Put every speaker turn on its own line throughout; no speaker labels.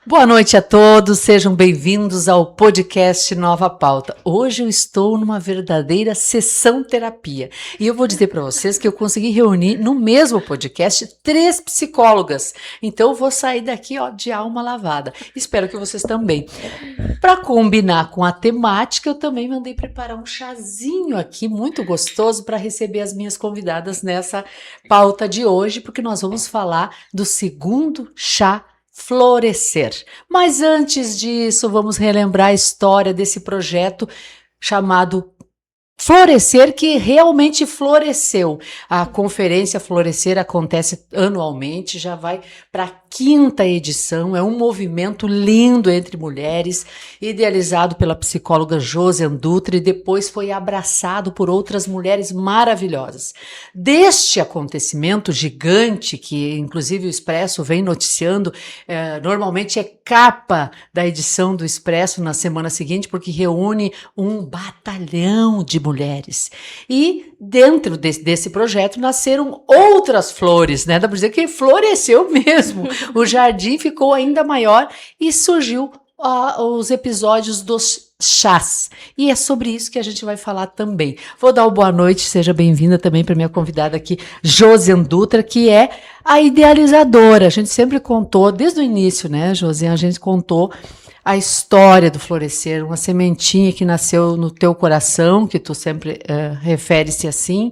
Boa noite a todos, sejam bem-vindos ao podcast Nova Pauta. Hoje eu estou numa verdadeira sessão terapia e eu vou dizer para vocês que eu consegui reunir no mesmo podcast 3 psicólogas. Então eu vou sair daqui de alma lavada. Espero que vocês também. Para combinar com a temática, eu também mandei preparar um chazinho aqui muito gostoso para receber as minhas convidadas nessa pauta de hoje, porque nós vamos falar do segundo chá Florescer. Mas antes disso, vamos relembrar a história desse projeto chamado Florescer, que realmente floresceu. A conferência Florescer acontece anualmente, já vai para a 5ª edição, é um movimento lindo entre mulheres, idealizado pela psicóloga Josiane Dutra e depois foi abraçado por outras mulheres maravilhosas. Deste acontecimento gigante, que inclusive o Expresso vem noticiando, normalmente é capa da edição do Expresso na semana seguinte, porque reúne um batalhão de mulheres. E dentro desse projeto nasceram outras flores, né? Dá para dizer que floresceu mesmo. O jardim ficou ainda maior e surgiu os episódios dos chás. E é sobre isso que a gente vai falar também. Vou dar uma boa noite, seja bem-vinda também para minha convidada aqui, Josiane Dutra, que é a idealizadora. A gente sempre contou, desde o início, né, Josiane, a gente contou a história do Florescer, uma sementinha que nasceu no teu coração, que tu sempre refere-se assim,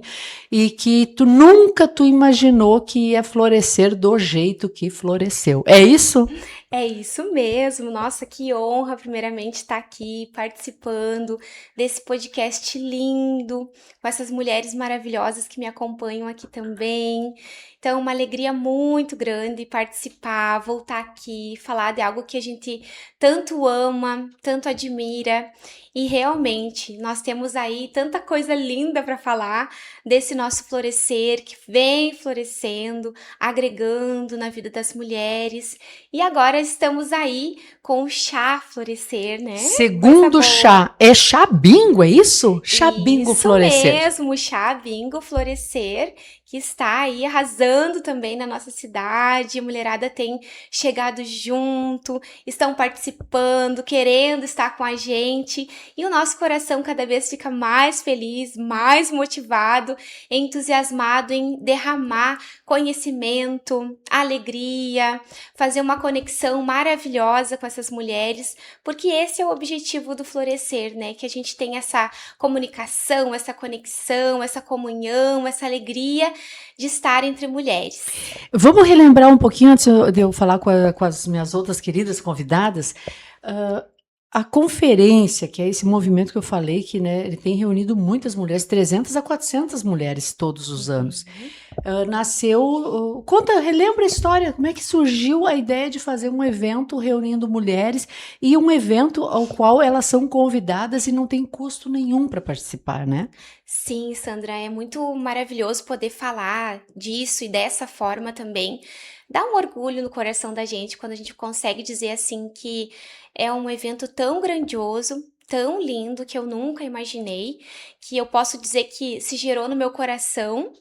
e que tu nunca imaginou que ia florescer do jeito que floresceu. É isso?
É isso mesmo. Nossa, que honra, primeiramente, estar aqui participando desse podcast lindo, com essas mulheres maravilhosas que me acompanham aqui também. Então, uma alegria muito grande participar, voltar aqui, falar de algo que a gente tanto ama, tanto admira. E realmente, nós temos aí tanta coisa linda para falar desse nosso florescer, que vem florescendo, agregando na vida das mulheres. E agora estamos aí com o chá Florescer, né?
Segundo chá. É chá bingo, é isso? Chá bingo Florescer.
Isso mesmo, chá bingo Florescer, que está aí arrasando também na nossa cidade. A mulherada tem chegado junto, estão participando, querendo estar com a gente. E o nosso coração cada vez fica mais feliz, mais motivado, entusiasmado em derramar conhecimento, alegria, fazer uma conexão maravilhosa com essas mulheres, porque esse é o objetivo do Florescer, né? Que a gente tenha essa comunicação, essa conexão, essa comunhão, essa alegria de estar entre mulheres.
Vamos relembrar um pouquinho, antes de eu falar com as minhas outras queridas convidadas, a conferência, que é esse movimento que eu falei, que, né, ele tem reunido muitas mulheres, 300 a 400 mulheres todos os anos. Nasceu, relembra a história, como é que surgiu a ideia de fazer um evento reunindo mulheres e um evento ao qual elas são convidadas e não tem custo nenhum para participar, né?
Sim, Sandra, é muito maravilhoso poder falar disso e dessa forma também. Dá um orgulho no coração da gente quando a gente consegue dizer assim que é um evento tão grandioso, tão lindo, que eu nunca imaginei, que eu posso dizer que se gerou no meu coração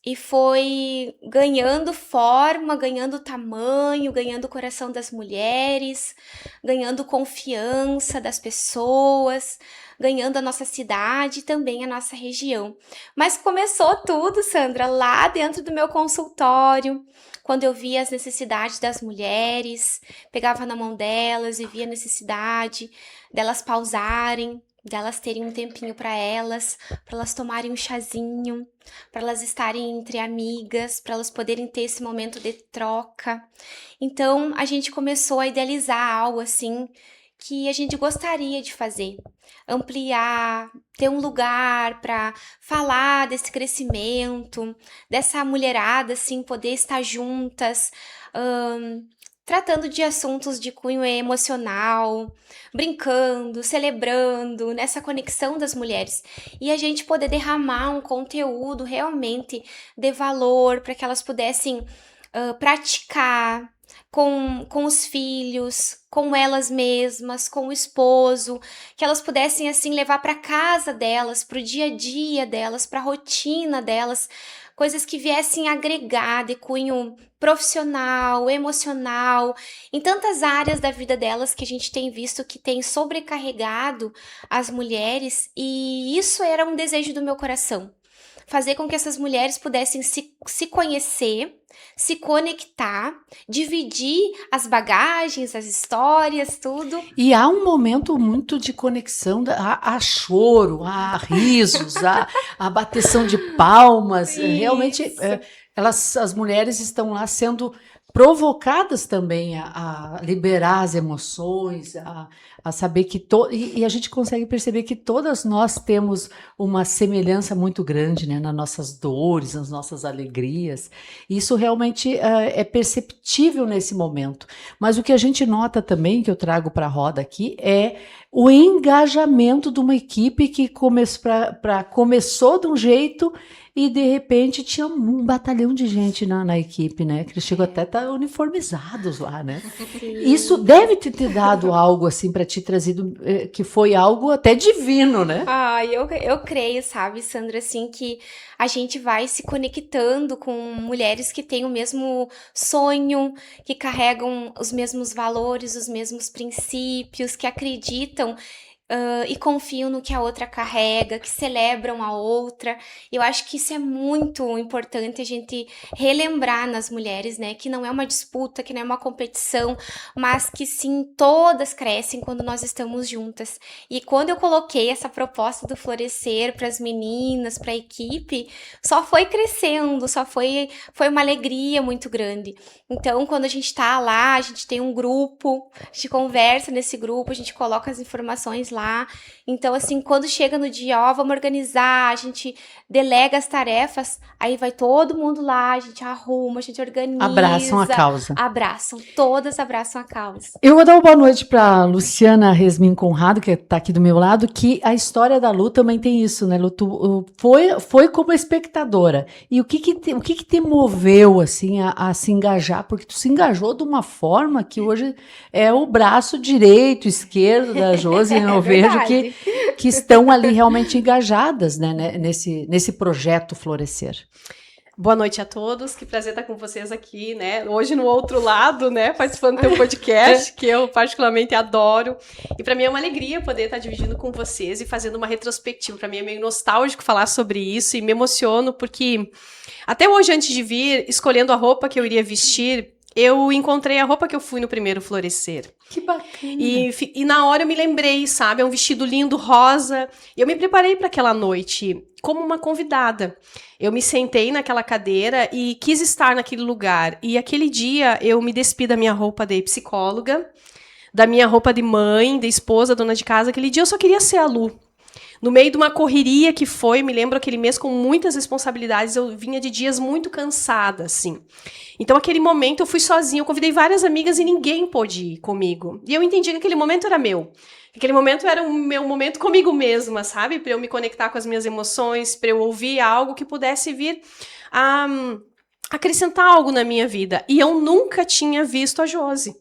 e foi ganhando forma, ganhando tamanho, ganhando o coração das mulheres, ganhando confiança das pessoas, ganhando a nossa cidade e também a nossa região. Mas começou tudo, Sandra, lá dentro do meu consultório, quando eu via as necessidades das mulheres, pegava na mão delas e via a necessidade delas pausarem, delas terem um tempinho para elas tomarem um chazinho, para elas estarem entre amigas, para elas poderem ter esse momento de troca. Então, a gente começou a idealizar algo assim que a gente gostaria de fazer, ampliar, ter um lugar para falar desse crescimento, dessa mulherada assim poder estar juntas, tratando de assuntos de cunho emocional, brincando, celebrando, nessa conexão das mulheres. E a gente poder derramar um conteúdo realmente de valor para que elas pudessem praticar, com os filhos, com elas mesmas, com o esposo, que elas pudessem assim levar para casa delas, para o dia a dia delas, para a rotina delas, coisas que viessem agregar de cunho profissional, emocional, em tantas áreas da vida delas que a gente tem visto que tem sobrecarregado as mulheres, e isso era um desejo do meu coração. Fazer com que essas mulheres pudessem se conhecer, se conectar, dividir as bagagens, as histórias, tudo.
E há um momento muito de conexão, há choro, há risos, há bateção de palmas. Realmente, as mulheres estão lá sendo provocadas também a liberar as emoções, a saber que e a gente consegue perceber que todas nós temos uma semelhança muito grande, né, nas nossas dores, nas nossas alegrias. Isso realmente é perceptível nesse momento. Mas o que a gente nota também, que eu trago para a roda aqui, é o engajamento de uma equipe que começou de um jeito e, de repente, tinha um batalhão de gente na equipe, né? Que eles chegam até a estar uniformizados lá, né?
Sim.
Isso deve ter te dado algo, assim, para ti trazido, que foi algo até divino, né?
Eu creio, sabe, Sandra, assim, que a gente vai se conectando com mulheres que têm o mesmo sonho, que carregam os mesmos valores, os mesmos princípios, que acreditam e confiam no que a outra carrega, que celebram a outra. Eu acho que isso é muito importante a gente relembrar nas mulheres, né? Que não é uma disputa, que não é uma competição, mas que sim, todas crescem quando nós estamos juntas. E quando eu coloquei essa proposta do Florescer para as meninas, para a equipe, só foi crescendo, foi uma alegria muito grande. Então, quando a gente tá lá, a gente tem um grupo, a gente conversa nesse grupo, a gente coloca as informações lá. Então, assim, quando chega no dia, vamos organizar, a gente delega as tarefas, aí vai todo mundo lá, a gente arruma, a gente organiza.
Abraçam a causa.
Todas abraçam a causa.
Eu vou dar uma boa noite para Luciana Resmin Conrado, que está aqui do meu lado, que a história da Lu também tem isso, né, Lu? Tu foi como espectadora. E o que te moveu, assim, a se engajar? Porque tu se engajou de uma forma que hoje é o braço direito, esquerdo da Josi, eu vejo que estão ali realmente engajadas, né, nesse projeto Florescer.
Boa noite a todos, que prazer estar com vocês aqui, né? Hoje no outro lado, né? Participando do teu podcast, que eu particularmente adoro. E para mim é uma alegria poder estar dividindo com vocês e fazendo uma retrospectiva. Para mim é meio nostálgico falar sobre isso e me emociono porque até hoje, antes de vir, escolhendo a roupa que eu iria vestir, eu encontrei a roupa que eu fui no primeiro Florescer.
Que bacana.
E na hora eu me lembrei, sabe? É um vestido lindo, rosa. E eu me preparei para aquela noite como uma convidada. Eu me sentei naquela cadeira e quis estar naquele lugar. E aquele dia eu me despi da minha roupa de psicóloga, da minha roupa de mãe, de esposa, dona de casa. Aquele dia eu só queria ser a Lu. No meio de uma correria que foi, me lembro aquele mês com muitas responsabilidades, eu vinha de dias muito cansada, assim. Então, aquele momento eu fui sozinha, eu convidei várias amigas e ninguém pôde ir comigo. E eu entendi que aquele momento era meu. Aquele momento era o meu momento comigo mesma, sabe? Para eu me conectar com as minhas emoções, para eu ouvir algo que pudesse vir a acrescentar algo na minha vida. E eu nunca tinha visto a Josi.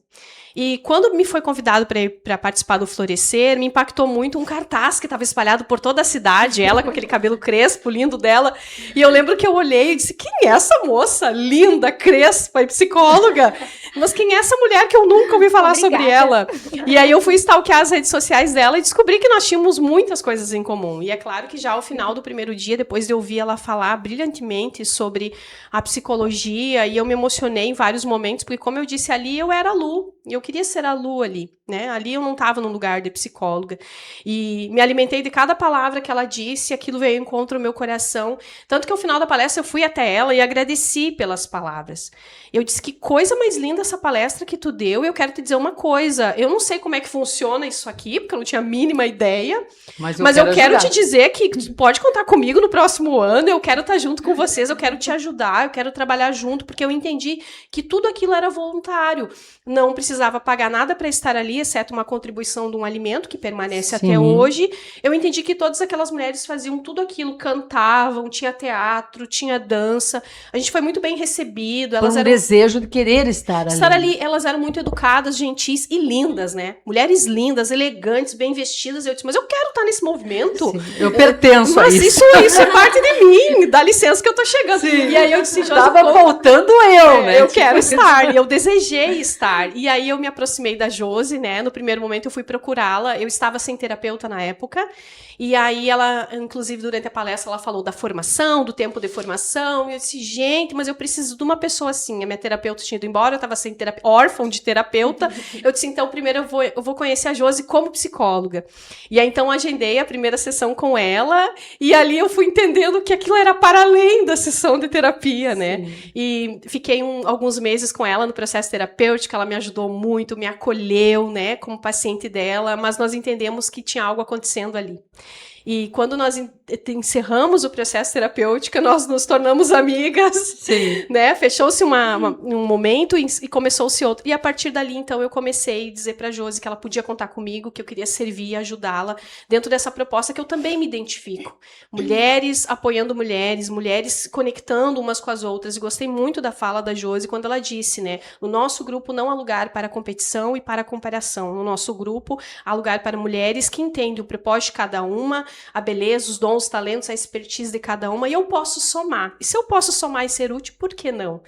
E quando me foi convidado para participar do Florescer, me impactou muito um cartaz que estava espalhado por toda a cidade, ela com aquele cabelo crespo, lindo dela. E eu lembro que eu olhei e disse, quem é essa moça linda, crespa e psicóloga? Mas quem é essa mulher que eu nunca ouvi falar sobre ela? E aí eu fui stalkear as redes sociais dela e descobri que nós tínhamos muitas coisas em comum. E é claro que já ao final do primeiro dia, depois de ouvir ela falar brilhantemente sobre a psicologia, e eu me emocionei em vários momentos, porque como eu disse ali, eu era a Lu. E eu queria ser a Lu ali, né? Ali eu não estava num lugar de psicóloga. E me alimentei de cada palavra que ela disse, aquilo veio ao encontro do meu coração. Tanto que ao final da palestra eu fui até ela e agradeci pelas palavras. Eu disse, que coisa mais linda essa palestra que tu deu, e eu quero te dizer uma coisa. Eu não sei como é que funciona isso aqui, porque eu não tinha a mínima ideia. Mas eu quero te dizer que tu pode contar comigo no próximo ano, eu quero estar junto com vocês, eu quero te ajudar, eu quero trabalhar junto, porque eu entendi que tudo aquilo era voluntário. Não precisava precisava pagar nada para estar ali, exceto uma contribuição de um alimento que permanece
Sim.
até hoje. Eu entendi que todas aquelas mulheres faziam tudo aquilo, cantavam, tinha teatro, tinha dança. A gente foi muito bem recebido. Elas
Por um
eram
desejo de querer estar ali.
elas eram muito educadas, gentis e lindas, né? Mulheres lindas, elegantes, bem vestidas. Eu disse, mas eu quero estar nesse movimento.
Sim, eu pertenço a
Mas
isso.
isso é parte de mim. Dá licença que eu tô chegando.
Sim.
E aí eu disse, Josi,
Tava voltando né?
eu quero estar, e eu desejei estar. E aí eu me aproximei da Josi, né? No primeiro momento eu fui procurá-la. Eu estava sem terapeuta na época. E aí ela, inclusive durante a palestra, ela falou da formação, do tempo de formação. E eu disse, gente, mas eu preciso de uma pessoa assim. A minha terapeuta tinha ido embora, eu estava sem órfã de terapeuta. Eu disse, então primeiro eu vou conhecer a Josi como psicóloga. E aí então agendei a primeira sessão com ela. E ali eu fui entendendo que aquilo era para além da sessão de terapia, né?
Sim.
E fiquei alguns meses com ela no processo terapêutico, ela me ajudou muito, me acolheu, né, como paciente dela, mas nós entendemos que tinha algo acontecendo ali. E quando nós encerramos o processo terapêutico, nós nos tornamos amigas,
Sim.
né? Fechou-se um momento e começou-se outro. E a partir dali, então, eu comecei a dizer para a Josi que ela podia contar comigo, que eu queria servir e ajudá-la dentro dessa proposta que eu também me identifico. Mulheres apoiando mulheres, mulheres conectando umas com as outras. E gostei muito da fala da Josi quando ela disse, né? No nosso grupo não há lugar para competição e para comparação. No nosso grupo há lugar para mulheres que entendem o propósito de cada uma, a beleza, os dons, os talentos, a expertise de cada uma, e eu posso somar. E se eu posso somar e ser útil, por que não?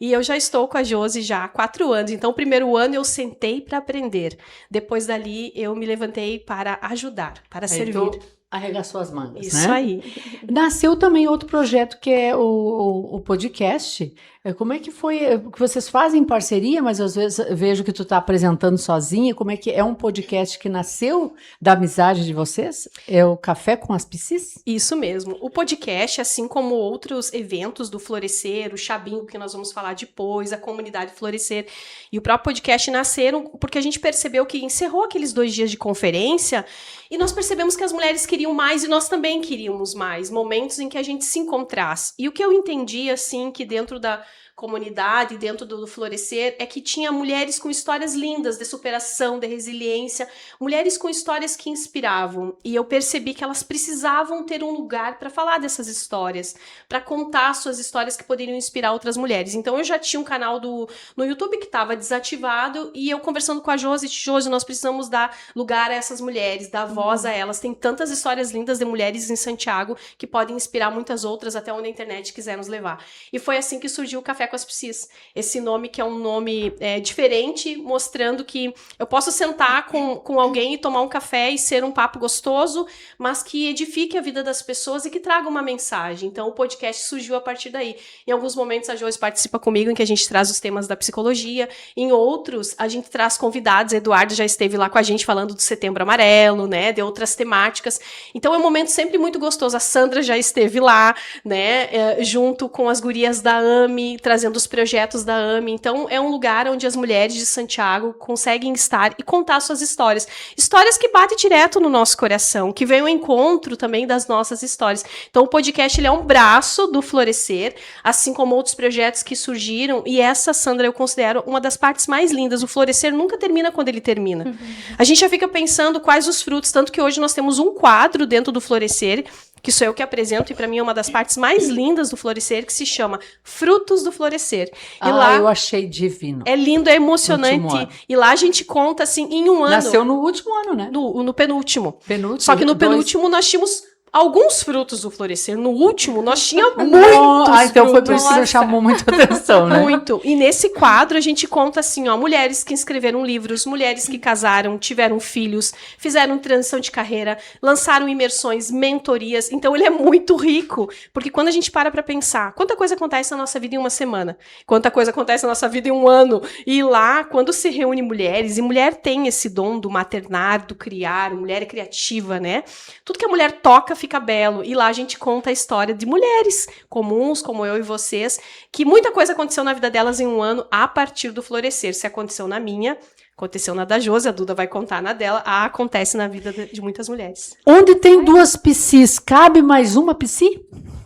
E eu já estou com a Josi já há 4 anos. Então, o primeiro ano eu sentei para aprender. Depois dali, eu me levantei para ajudar, para servir.
Então, arregaçou as mangas,
Isso
né?
aí.
Nasceu também outro projeto que é o podcast. Como é que foi? Que vocês fazem parceria, mas às vezes eu vejo que tu está apresentando sozinha. Como é que é um podcast que nasceu da amizade de vocês? É o Café com as Psis?
Isso mesmo. O podcast, assim como outros eventos do Florescer, o Chabingo, que nós vamos falar depois, a comunidade Florescer e o próprio podcast nasceram porque a gente percebeu que encerrou aqueles 2 dias de conferência e nós percebemos que as mulheres queriam mais e nós também queríamos mais, momentos em que a gente se encontrasse. E o que eu entendi, assim, que dentro da comunidade, dentro do Florescer, é que tinha mulheres com histórias lindas de superação, de resiliência, mulheres com histórias que inspiravam. E eu percebi que elas precisavam ter um lugar para falar dessas histórias, para contar suas histórias que poderiam inspirar outras mulheres. Então eu já tinha um canal no YouTube que estava desativado e eu conversando com a Josi, nós precisamos dar lugar a essas mulheres, dar voz a elas. Tem tantas histórias lindas de mulheres em Santiago que podem inspirar muitas outras até onde a internet quiser nos levar. E foi assim que surgiu o Café com as Psis. Esse nome que é um nome diferente, mostrando que eu posso sentar com alguém e tomar um café e ser um papo gostoso, mas que edifique a vida das pessoas e que traga uma mensagem. Então o podcast surgiu a partir daí. Em alguns momentos a Josi participa comigo em que a gente traz os temas da psicologia, em outros a gente traz convidados, a Eduardo já esteve lá com a gente falando do Setembro Amarelo, né, de outras temáticas. Então é um momento sempre muito gostoso. A Sandra já esteve lá, né, junto com as gurias da AME, trazendo os projetos da AME. Então, é um lugar onde as mulheres de Santiago conseguem estar e contar suas histórias. Histórias que batem direto no nosso coração, que vêm ao encontro também das nossas histórias. Então, o podcast ele é um braço do Florescer, assim como outros projetos que surgiram. E essa, Sandra, eu considero uma das partes mais lindas. O Florescer nunca termina quando ele termina. Uhum. A gente já fica pensando quais os frutos, tanto que hoje nós temos um quadro dentro do Florescer, que sou eu que apresento, e para mim é uma das partes mais lindas do Florescer, que se chama Frutos do Florescer. E lá
eu achei divino.
É lindo, é emocionante. E lá a gente conta, assim, em um ano.
Nasceu no último ano, né?
No penúltimo.
Penúltimo.
Só que no penúltimo nós tínhamos alguns frutos do Florescer. No último, nós tínhamos muitos
então
frutos.
foi por isso que chamou muita atenção, né?
Muito. E nesse quadro a gente conta assim, ó, mulheres que escreveram livros, mulheres que casaram, tiveram filhos, fizeram transição de carreira, lançaram imersões, mentorias. Então ele é muito rico, porque quando a gente para pensar, quanta coisa acontece na nossa vida em uma semana, quanta coisa acontece na nossa vida em um ano, e lá, quando se reúne mulheres, e mulher tem esse dom do maternar, do criar, mulher é criativa, né? Tudo que a mulher toca fica belo, e lá a gente conta a história de mulheres comuns, como eu e vocês, que muita coisa aconteceu na vida delas em um ano a partir do Florescer. Se aconteceu na minha, aconteceu na da Josi, a Duda vai contar na dela, acontece na vida de muitas mulheres.
Onde tem 2 psis, cabe mais uma psi?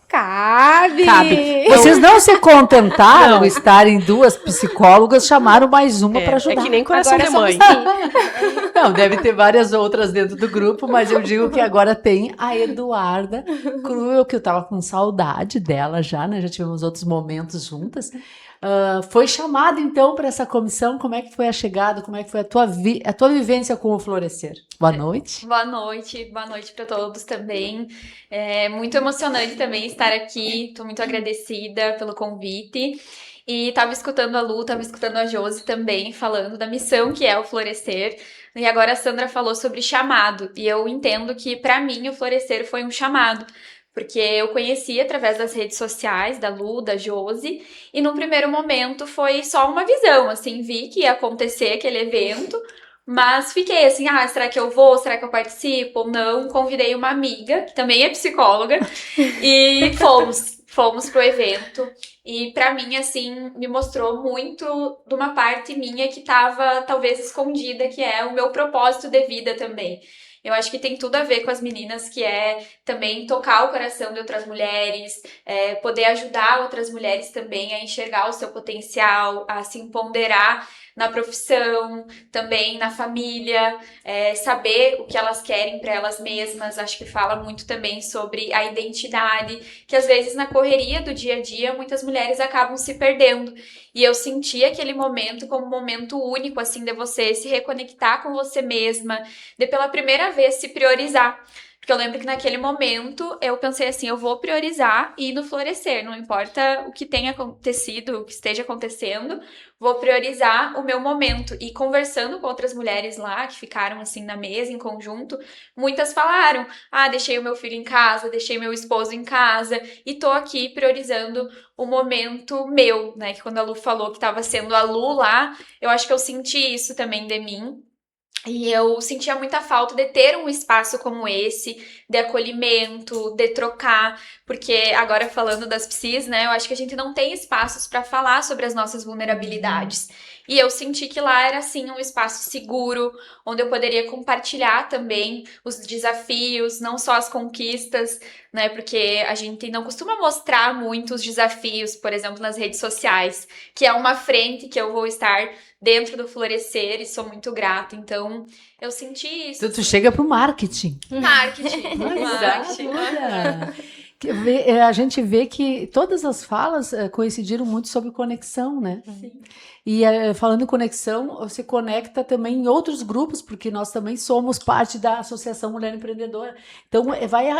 Cabe!
Vocês não se contentaram estarem 2 psicólogas, chamaram mais uma para ajudar.
É que nem coração de mãe.
Não, deve ter várias outras dentro do grupo, mas eu digo que agora tem a Eduarda Cruel, que eu tava com saudade dela já, né? Já tivemos outros momentos juntas. Foi chamada, então, para essa comissão. Como é que foi a chegada? Como é que foi a tua vivência com o Florescer? Boa noite.
Boa noite para todos também. É muito emocionante também estar aqui. Estou muito agradecida pelo convite. E estava escutando a Lu, estava escutando a Josi também, falando da missão que é o Florescer. E agora a Sandra falou sobre chamado. E eu entendo que, para mim, o Florescer foi um chamado. Porque eu conheci através das redes sociais, da Lu, da Josi, e num primeiro momento foi só uma visão, assim, vi que ia acontecer aquele evento, mas fiquei assim, será que eu vou? Será que eu participo? Não, convidei uma amiga, que também é psicóloga, e fomos pro evento. E pra mim, assim, me mostrou muito de uma parte minha que tava talvez escondida, que é o meu propósito de vida também. Eu acho que tem tudo a ver com as meninas, que é também tocar o coração de outras mulheres, poder ajudar outras mulheres também a enxergar o seu potencial, a se empoderar na profissão, também na família, saber o que elas querem para elas mesmas. Acho que fala muito também sobre a identidade, que às vezes na correria do dia a dia muitas mulheres acabam se perdendo. E eu senti aquele momento como um momento único, assim, de você se reconectar com você mesma, de pela primeira vez se priorizar. Porque eu lembro que naquele momento eu pensei assim, eu vou priorizar e ir no Florescer, não importa o que tenha acontecido, o que esteja acontecendo, vou priorizar o meu momento. E conversando com outras mulheres lá, que ficaram assim na mesa, em conjunto, muitas falaram, deixei o meu filho em casa, deixei meu esposo em casa, e tô aqui priorizando o momento meu, né? Que quando a Lu falou que tava sendo a Lu lá, eu acho que eu senti isso também de mim. E eu sentia muita falta de ter um espaço como esse, de acolhimento, de trocar, porque agora falando das psis, né, eu acho que a gente não tem espaços para falar sobre as nossas vulnerabilidades. E eu senti que lá era, assim, um espaço seguro, onde eu poderia compartilhar também os desafios, não só as conquistas, né, porque a gente não costuma mostrar muito os desafios, por exemplo, nas redes sociais, que é uma frente que eu vou estar dentro do Florescer e sou muito grata. Então, eu senti isso.
Tu chega pro marketing.
Marketing.
A gente vê que todas as falas coincidiram muito sobre conexão, né?
Sim.
E falando em conexão, você conecta também em outros grupos, porque nós também somos parte da Associação Mulher Empreendedora. Então,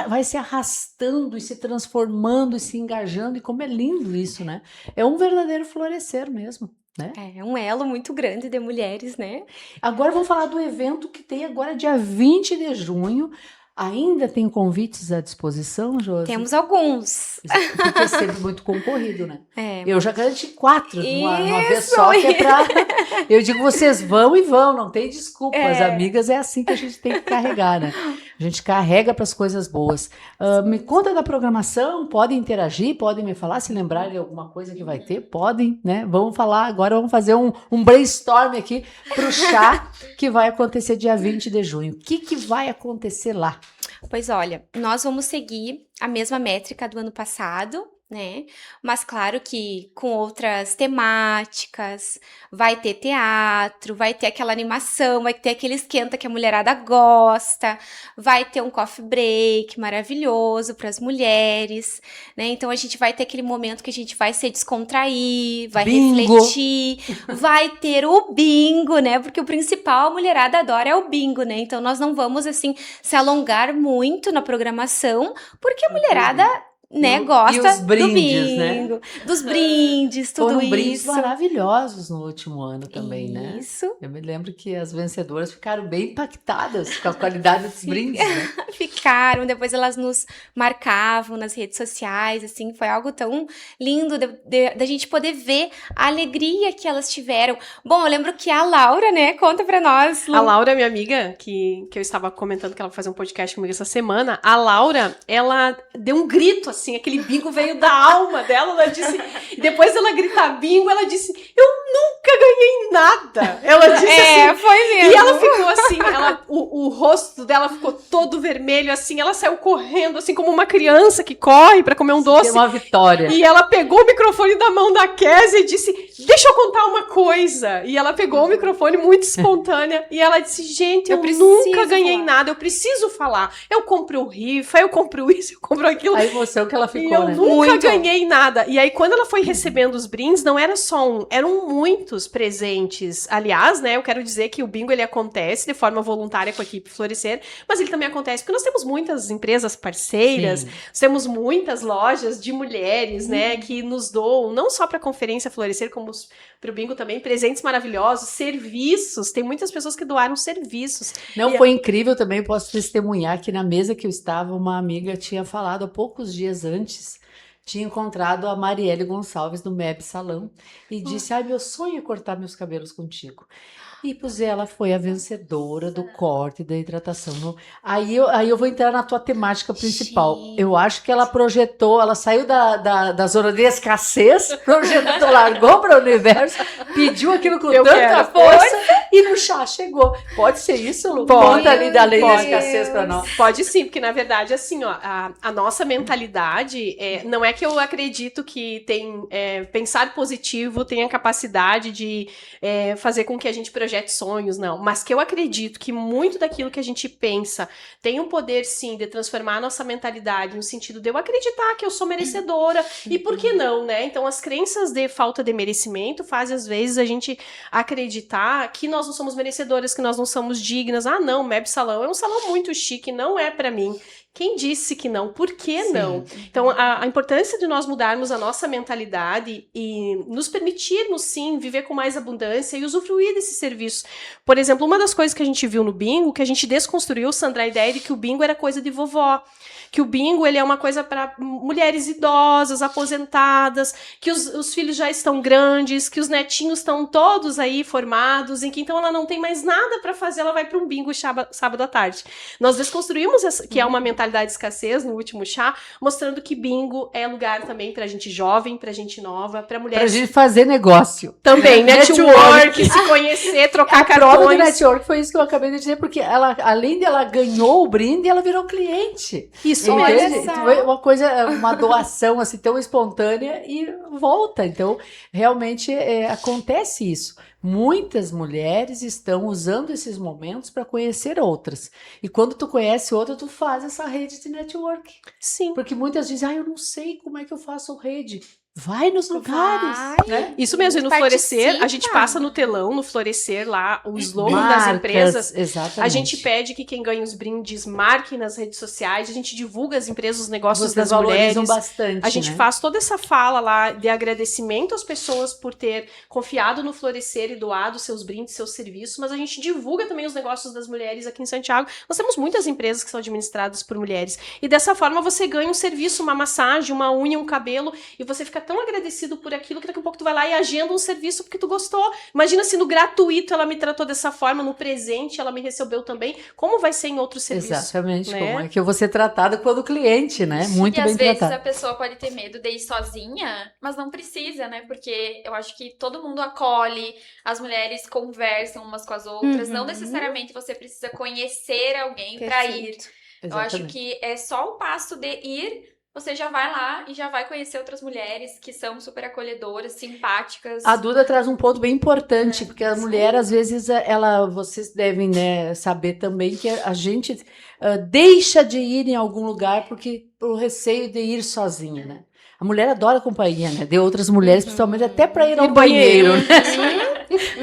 vai se arrastando e se transformando e se engajando, e como é lindo isso, né? É um verdadeiro florescer mesmo. Né?
É um elo muito grande de mulheres, né?
Agora vamos falar do evento que tem agora dia 20 de junho. Ainda tem convites à disposição, Josi?
Temos alguns.
Porque é sempre muito concorrido, né?
Eu
já garanti 4 uma vez só, que é pra... Eu digo, vocês vão e vão, não tem desculpa. As amigas é assim que a gente tem que carregar, né? A gente carrega para as coisas boas. Me conta da programação, podem interagir, podem me falar, se lembrarem de alguma coisa que vai ter, podem, né? Vamos falar agora, vamos fazer um brainstorm aqui pro chá que vai acontecer dia 20 de junho. O que vai acontecer lá?
Pois olha, nós vamos seguir a mesma métrica do ano passado, né? Mas claro que com outras temáticas, vai ter teatro, vai ter aquela animação, vai ter aquele esquenta que a mulherada gosta, vai ter um coffee break maravilhoso para as mulheres, né? Então a gente vai ter aquele momento que a gente vai se descontrair, vai refletir, vai ter o bingo, né? Porque o principal a mulherada adora é o bingo, né? Então nós não vamos assim se alongar muito na programação, porque a mulherada né, gosta
os brindes,
do bingo,
né?
dos brindes, tudo
Foram
isso.
Brindes maravilhosos no último ano também, né?
Isso.
Eu me lembro que as vencedoras ficaram bem impactadas com a qualidade dos brindes, né?
Ficaram, depois elas nos marcavam nas redes sociais, assim, foi algo tão lindo da gente poder ver a alegria que elas tiveram. Bom, eu lembro que a Laura, né, conta pra nós, Lu.
A Laura, minha amiga, que eu estava comentando que ela vai fazer um podcast comigo essa semana, a Laura, ela deu um grito, assim, aquele bingo veio da alma dela, ela disse, depois dela gritar bingo, ela disse, eu nunca ganhei nada, ela disse assim,
foi mesmo.
e ela ficou assim, o rosto dela ficou todo vermelho, assim, ela saiu correndo, assim, como uma criança que corre pra comer um doce.
É uma vitória.
E ela pegou o microfone da mão da Kézia e disse, deixa eu contar uma coisa. E ela pegou o microfone muito espontânea e ela disse, gente, eu nunca ganhei nada, eu preciso falar. Eu compro rifa, eu compro isso, eu compro aquilo.
A emoção que ela ficou,
E eu
né?
nunca ganhei nada. E aí, quando ela foi recebendo os brindes, não era só um, eram muitos presentes. Aliás, né, eu quero dizer que o bingo, ele acontece de forma voluntária com a equipe Florescer, mas ele também acontece porque nós temos muitas empresas parceiras, nós temos muitas lojas de mulheres, né, que nos doam, não só para a Conferência Florescer, como para o bingo também, presentes maravilhosos, serviços. Tem muitas pessoas que doaram serviços.
Não, foi incrível também, posso testemunhar que na mesa que eu estava, uma amiga tinha falado há poucos dias antes, tinha encontrado a Marielle Gonçalves no MEB Salão e disse, ai, meu sonho é cortar meus cabelos contigo. E ela foi a vencedora do corte da hidratação. Aí eu vou entrar na tua temática principal.
Gente.
Eu acho que ela projetou, ela saiu da zona de escassez, projetou, largou para o universo, pediu aquilo com tanta força e no chá chegou. Pode ser isso, Lu? Conta ali da lei da escassez para nós.
Pode sim, porque na verdade, assim, ó, a nossa mentalidade, não é que eu acredito que pensar positivo tem a capacidade de fazer com que a gente projete sonhos, não. Mas que eu acredito que muito daquilo que a gente pensa tem um poder, sim, de transformar a nossa mentalidade no sentido de eu acreditar que eu sou merecedora. E por que não, né? Então, as crenças de falta de merecimento fazem, às vezes, a gente acreditar que nós não somos merecedoras, que nós não somos dignas. Ah, não, MEB Salão é um salão muito chique, não é pra mim. Quem disse que não? Por que não? Então, a importância de nós mudarmos a nossa mentalidade e nos permitirmos, sim, viver com mais abundância e usufruir desse serviço. Por exemplo, uma das coisas que a gente viu no bingo, que a gente desconstruiu, Sandra, a ideia de que o bingo era coisa de vovó. Que o bingo, ele é uma coisa para mulheres idosas, aposentadas, que os filhos já estão grandes, que os netinhos estão todos aí formados, em que então ela não tem mais nada para fazer, ela vai para um bingo sábado à tarde. Nós desconstruímos que é uma mentalidade de escassez no último chá, mostrando que bingo é lugar também pra gente jovem, pra gente nova, pra mulheres.
Pra gente fazer negócio.
Também, network, se conhecer, trocar cartões.
A prova do network foi isso que eu acabei de dizer, porque ela, além de ela ganhou o brinde, ela virou cliente.
Isso
mesmo. Foi uma coisa, uma doação assim tão espontânea e volta. Então, realmente acontece isso. Muitas mulheres estão usando esses momentos para conhecer outras. E quando tu conhece outra, tu faz essa rede de network.
Sim.
Porque muitas dizem, eu não sei como é que eu faço rede. Vai nos lugares. Né?
Isso mesmo, e no Florescer, a gente passa no telão, no Florescer lá, o slogan das empresas.
Exatamente.
A gente pede que quem ganha os brindes marque nas redes sociais, a gente divulga as empresas, os negócios das mulheres.
Bastante,
a gente faz toda essa fala lá de agradecimento às pessoas por ter confiado no Florescer e doado seus brindes, seus serviços, mas a gente divulga também os negócios das mulheres aqui em Santiago. Nós temos muitas empresas que são administradas por mulheres. E dessa forma você ganha um serviço, uma massagem, uma unha, um cabelo, e você fica tão agradecido por aquilo que daqui a pouco tu vai lá e agenda um serviço porque tu gostou. Imagina se no gratuito ela me tratou dessa forma, no presente ela me recebeu também. Como vai ser em outro serviço?
Exatamente,
né?
Como é que eu vou ser tratada quando cliente, né? Muito bem tratado.
E às vezes a pessoa pode ter medo de ir sozinha, mas não precisa, né? Porque eu acho que todo mundo acolhe, as mulheres conversam umas com as outras, não necessariamente você precisa conhecer alguém para ir.
Exatamente.
Eu acho que é só o passo de ir. Você já vai lá e já vai conhecer outras mulheres que são super acolhedoras, simpáticas.
A Duda traz um ponto bem importante, porque a mulher, às vezes, vocês devem, né, saber também que a gente deixa de ir em algum lugar por receio de ir sozinha, né? A mulher adora a companhia, né? De outras mulheres, principalmente até para ir ao banheiro.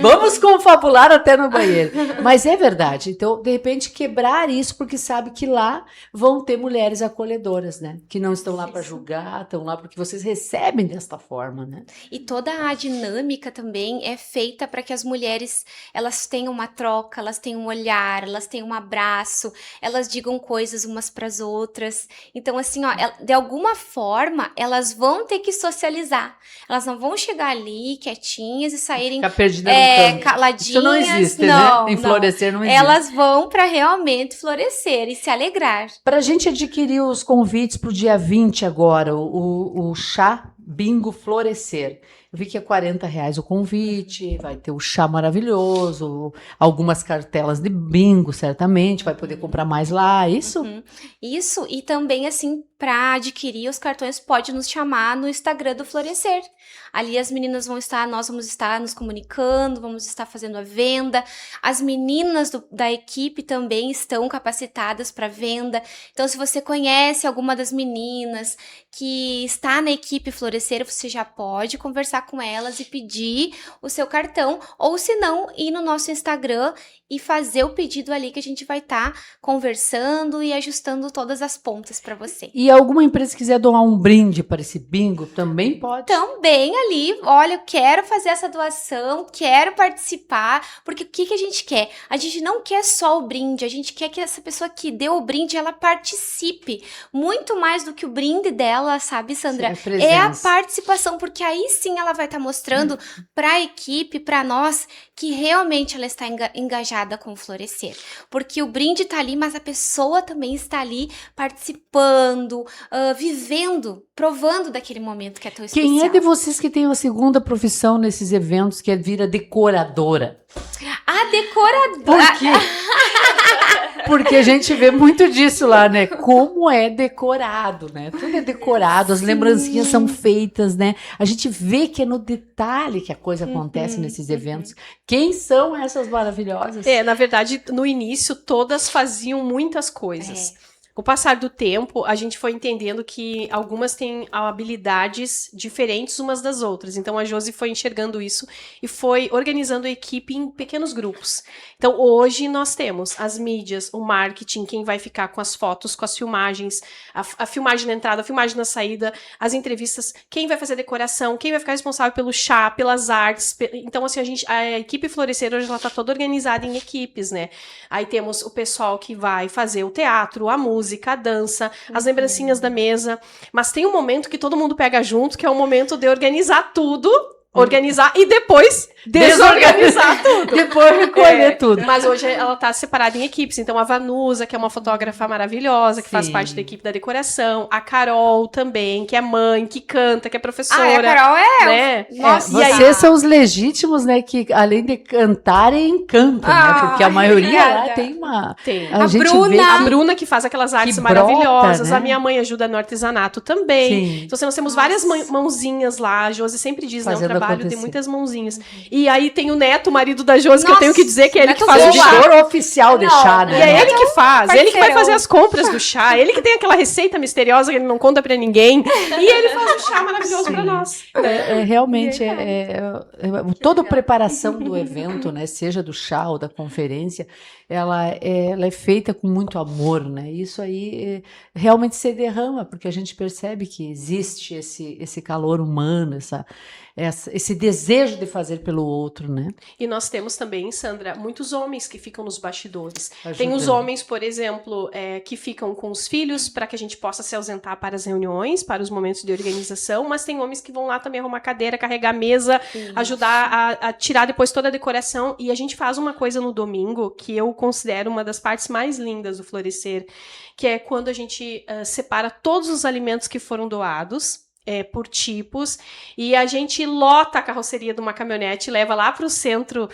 Vamos confabular até no banheiro. Mas é verdade. Então, de repente, quebrar isso, porque sabe que lá vão ter mulheres acolhedoras, né? Que não estão lá para julgar, estão lá porque vocês recebem desta forma, né?
E toda a dinâmica também é feita para que as mulheres, elas tenham uma troca, elas tenham um olhar, elas tenham um abraço, elas digam coisas umas para as outras. Então, assim, ó, de alguma forma, elas vão ter que socializar. Elas não vão chegar ali quietinhas e saírem caladinhas.
Isso não existe,
não,
né? Em Florescer não existe.
Elas vão para realmente florescer e se alegrar.
Para a gente adquirir os convites para o dia 20 agora, o chá Bingo Florescer. Eu vi que é R$ 40 o convite, vai ter o chá maravilhoso, algumas cartelas de bingo, certamente, vai poder comprar mais lá, isso?
Isso, e também, assim, para adquirir os cartões, pode nos chamar no Instagram do Florescer. Ali as meninas nós vamos estar nos comunicando, vamos estar fazendo a venda. As meninas da equipe também estão capacitadas para venda. Então, se você conhece alguma das meninas que está na equipe Florescer, você já pode conversar com elas e pedir o seu cartão, ou se não, ir no nosso Instagram e fazer o pedido ali, que a gente vai estar conversando e ajustando todas as pontas para você.
E alguma empresa quiser doar um brinde para esse bingo, também pode?
Também ali, olha, eu quero fazer essa doação, quero participar, porque o que a gente quer? A gente não quer só o brinde, a gente quer que essa pessoa que deu o brinde, ela participe, muito mais do que o brinde dela, sabe, Sandra? É a participação, porque aí sim ela vai estar mostrando para a equipe, para nós, que realmente ela está engajada com o Florescer, porque o brinde tá ali, mas a pessoa também está ali participando, vivendo, provando daquele momento que é tão especial.
Quem é de vocês que tem uma segunda profissão nesses eventos, que é vira decoradora?
A decoradora!
Por quê? Porque a gente vê muito disso lá, né? Como é decorado, né? Tudo é decorado, as lembrancinhas são feitas, né? A gente vê que é no detalhe que a coisa acontece nesses eventos. Quem são essas maravilhosas?
Na verdade, no início, todas faziam muitas coisas. Com o passar do tempo, a gente foi entendendo que algumas têm habilidades diferentes umas das outras. Então, a Josi foi enxergando isso e foi organizando a equipe em pequenos grupos. Então, hoje nós temos as mídias, o marketing, quem vai ficar com as fotos, com as filmagens, a filmagem na entrada, a filmagem na saída, as entrevistas, quem vai fazer a decoração, quem vai ficar responsável pelo chá, pelas artes. Então, assim, a equipe Florescer hoje ela tá toda organizada em equipes, né? Aí temos o pessoal que vai fazer o teatro, a música, a dança, as lembrancinhas da mesa, mas tem um momento que todo mundo pega junto, que é o momento de organizar tudo, organizar e depois desorganizar tudo.
Depois recolher tudo.
Mas hoje ela tá separada em equipes, então a Vanusa, que é uma fotógrafa maravilhosa, que faz parte da equipe da decoração, a Carol também, que é mãe, que canta, que é professora.
A Carol
né?
Nossa,
vocês são os legítimos, né, que além de cantarem, encantam, né? Porque a maioria lá tem uma...
Tem.
A
Bruna, que faz aquelas artes
brota,
maravilhosas,
né?
A minha mãe ajuda no artesanato também.
Sim.
Então, nós temos várias mãozinhas lá, a Josi sempre diz, né, o trabalho
acontecer.
tem muitas mãozinhas. E aí tem o Neto, o marido da Josi, que eu tenho que dizer que é ele que faz
o
o chá.
editor oficial de chá, né?
E é ele que faz, ele que vai fazer as compras do chá, ele que tem aquela receita misteriosa que ele não conta pra ninguém, e ele faz o chá maravilhoso pra nós.
Realmente, toda a preparação do evento, né, seja do chá ou da conferência, ela é feita com muito amor, né? Isso aí realmente se derrama, porque a gente percebe que existe esse calor humano, esse desejo de fazer pelo outro, né?
E nós temos também, Sandra, muitos homens que ficam nos bastidores.
Ajudando.
Tem os homens, por exemplo, que ficam com os filhos para que a gente possa se ausentar para as reuniões, para os momentos de organização, mas tem homens que vão lá também arrumar cadeira, carregar a mesa, ajudar a tirar depois toda a decoração. E a gente faz uma coisa no domingo que eu considero uma das partes mais lindas do Florescer, que é quando a gente separa todos os alimentos que foram doados, por tipos, e a gente lota a carroceria de uma caminhonete, leva lá para o centro,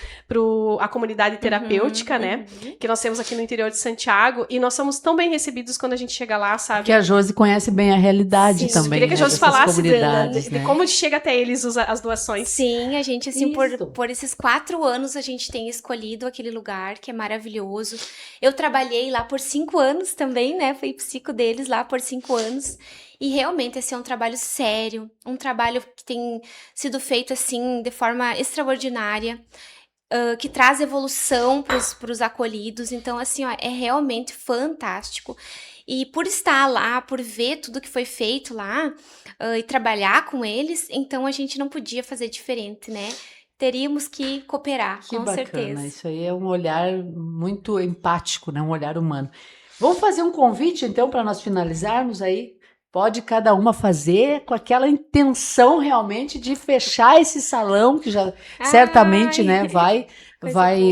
a comunidade terapêutica, né? Que nós temos aqui no interior de Santiago, e nós somos tão bem recebidos quando a gente chega lá, sabe?
Porque a Josi conhece bem a realidade também.
Queria que a Josi
dessas
falasse
comunidades,
de
né?
como chega até eles as doações.
Sim, a gente, assim,
Isso.
por esses 4 anos, a gente tem escolhido aquele lugar que é maravilhoso. Eu trabalhei lá por 5 anos também, né? Fui psico deles lá por 5 anos. E realmente esse é um trabalho sério, um trabalho que tem sido feito assim de forma extraordinária, que traz evolução para os acolhidos. Então, assim, ó, é realmente fantástico. E por estar lá, por ver tudo que foi feito lá e trabalhar com eles, então a gente não podia fazer diferente, né? Teríamos que cooperar,
Que
com
bacana,
certeza.
isso aí é um olhar muito empático, né? Um olhar humano. Vamos fazer um convite, então, para nós finalizarmos aí? Pode cada uma fazer com aquela intenção realmente de fechar esse salão, que já certamente, né, vai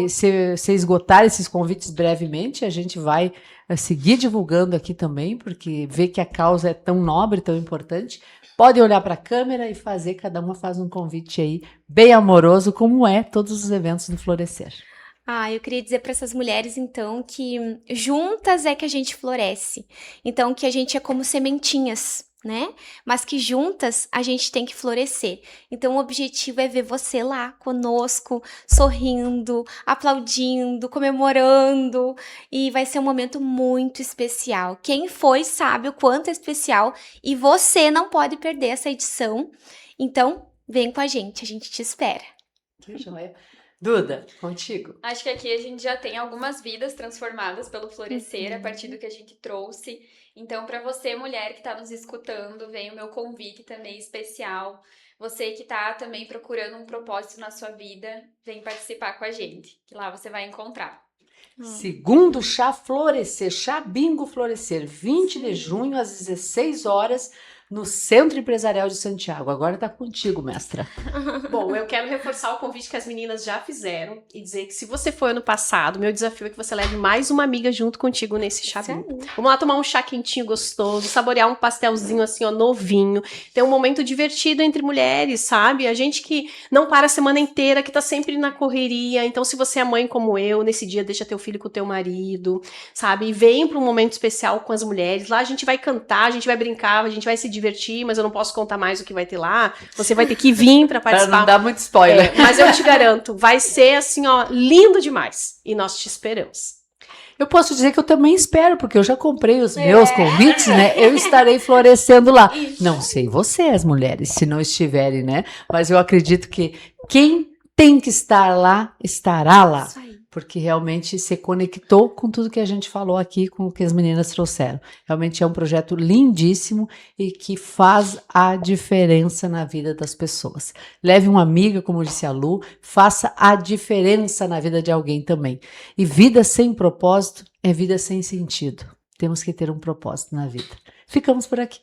ser esgotar esses convites brevemente. A gente vai seguir divulgando aqui também, porque vê que a causa é tão nobre, tão importante. podem olhar para a câmera e fazer, cada uma faz um convite aí bem amoroso, como é todos os eventos do Florescer.
Eu queria dizer para essas mulheres, então, que juntas é que a gente floresce. Então, que a gente é como sementinhas, né? Mas que juntas a gente tem que florescer. Então, o objetivo é ver você lá conosco, sorrindo, aplaudindo, comemorando. E vai ser um momento muito especial. Quem foi sabe o quanto é especial e você não pode perder essa edição. Então, vem com a gente te espera.
Que joia. Duda, contigo.
Acho que aqui a gente já tem algumas vidas transformadas pelo Florescer, a partir do que a gente trouxe. Então, para você, mulher que está nos escutando, vem o meu convite também especial. Você que está também procurando um propósito na sua vida, vem participar com a gente, que lá você vai encontrar.
Segundo Chá Florescer, Chá Bingo Florescer, 20 de junho, às 16 horas, no Centro Empresarial de Santiago. Agora tá contigo, mestra.
Bom, eu quero reforçar o convite que as meninas já fizeram e dizer que se você foi ano passado, meu desafio é que você leve mais uma amiga junto contigo nesse chá bingo. Vamos lá tomar um chá quentinho gostoso, saborear um pastelzinho assim, ó, novinho, ter um momento divertido entre mulheres, sabe? A gente que não para a semana inteira, que tá sempre na correria. Então, se você é mãe como eu, nesse dia deixa teu filho com o teu marido, sabe? E vem para um momento especial com as mulheres. Lá a gente vai cantar, a gente vai brincar, a gente vai se divertir, mas eu não posso contar mais o que vai ter lá. Você vai ter que vir para participar.
Para não dar muito spoiler.
Mas eu te garanto, vai ser assim, ó, lindo demais. E nós te esperamos.
Eu posso dizer que eu também espero, porque eu já comprei os meus convites, né? Eu estarei florescendo lá. Não sei vocês, mulheres, se não estiverem, né? Mas eu acredito que quem tem que estar lá, estará lá.
Isso aí.
Porque realmente se conectou com tudo que a gente falou aqui, com o que as meninas trouxeram. Realmente é um projeto lindíssimo e que faz a diferença na vida das pessoas. Leve uma amiga, como disse a Lu, faça a diferença na vida de alguém também. E vida sem propósito é vida sem sentido. Temos que ter um propósito na vida. Ficamos por aqui.